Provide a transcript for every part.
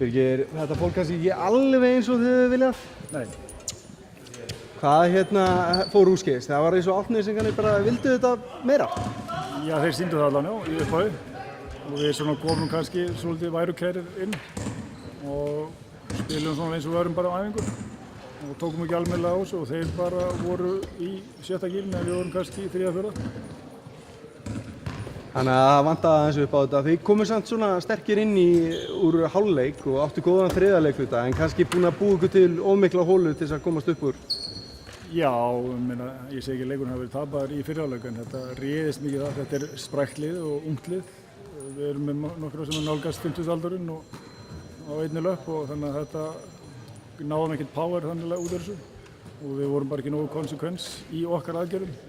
Birgir, þetta fólk kannski ekki alveg eins og þið viljað? Nei. Hvað fór úrskeiðis? Það var eins og Álftnesingarnir bara vildu þetta meira? Já, þeir sýndu það allan, já, í upphafi. Og við svona komum kannski svolítið værukærir inn og spilum svona eins og við erum bara á æfingu. Og tókum ekki almennilega á þessu og þeir bara voru í 7. gílinn en við vorum kannski í 3. og 4. Þannig að það vantaði aðeins upp á þetta. Þið komu samt svona sterkir inn úr hálfleik og áttu góðan þriðja leik þetta, en kannski búin að búa ykkur til of mikla holu til þess að komast upp úr. Já, ég segi ekki að leikurinn hafi verið tapaður í fyrri hálfleik en þetta réðist mikið það. Þetta er sprækt lið og ungt lið. Við erum með nokkra sem nálgast 50-aldurinn og á einni löpp og þannig að þetta náðum ekkert power þannig út af þessu. Og við vorum bara ekki nógu konsekvens í okkar aðgerðum.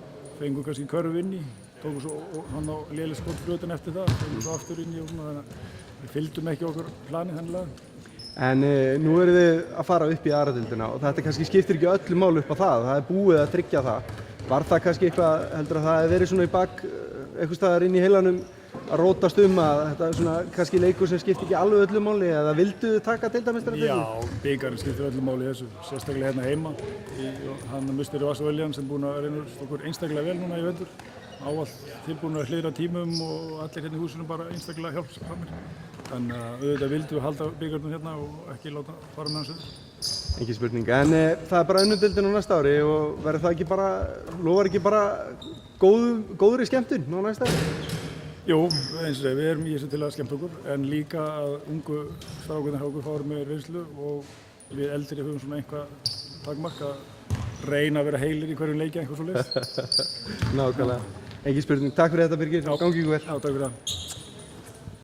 Fengum kannski körfu inn í. Tókum svo hann á léleg skotflötun eftir það, tókum svo aftur inn í og svona, þannig að við fylgdum ekki okkur planið þannig að. En nú eru þið að fara upp í aðra-deildina og þetta kannski skiptir ekki öllu máli upp á það er búið að tryggja það. Var það kannski eitthvað, heldur að það hefði verið svona í bak, eitthvað staðar inn í heilanum að rótast að þetta er svona kannski leikur sem skiptir ekki alveg öllu máli eða vildu þið taka deildarmeistaratitilinn? Já, bikarinn skiptir öllu máli í þessu, sérstaklega hérna heima. Hann Musteri Vass Williams sem búinn að reyna okkur einstaklega vel núna í vetur. Ávallt tilbúin að hliðra tímum og allir hérna í húsinu bara einstaklega hjálpsamir. Þannig að auðvitað vildum við halda bikarnum hérna og ekki láta fara með hans öður. Engin spurning, en það er bara önnur deildin á næsta ári og verður það ekki bara, lofar ekki bara góðri skemmtun á næsta ári? Jú, eins og við erum í þessu til að skemmta okkur en líka að ungu strákarnir hjá okkur fáum með reynslu og við eldri höfum svona eitthvað takmark að reyna að vera heilir í hverjum leiki eitthvað svoleiðis. Nákvæmlega. Engin spurning. Takk fyrir þetta Birgir. Gangi ykkur vel. Já, takk fyrir það.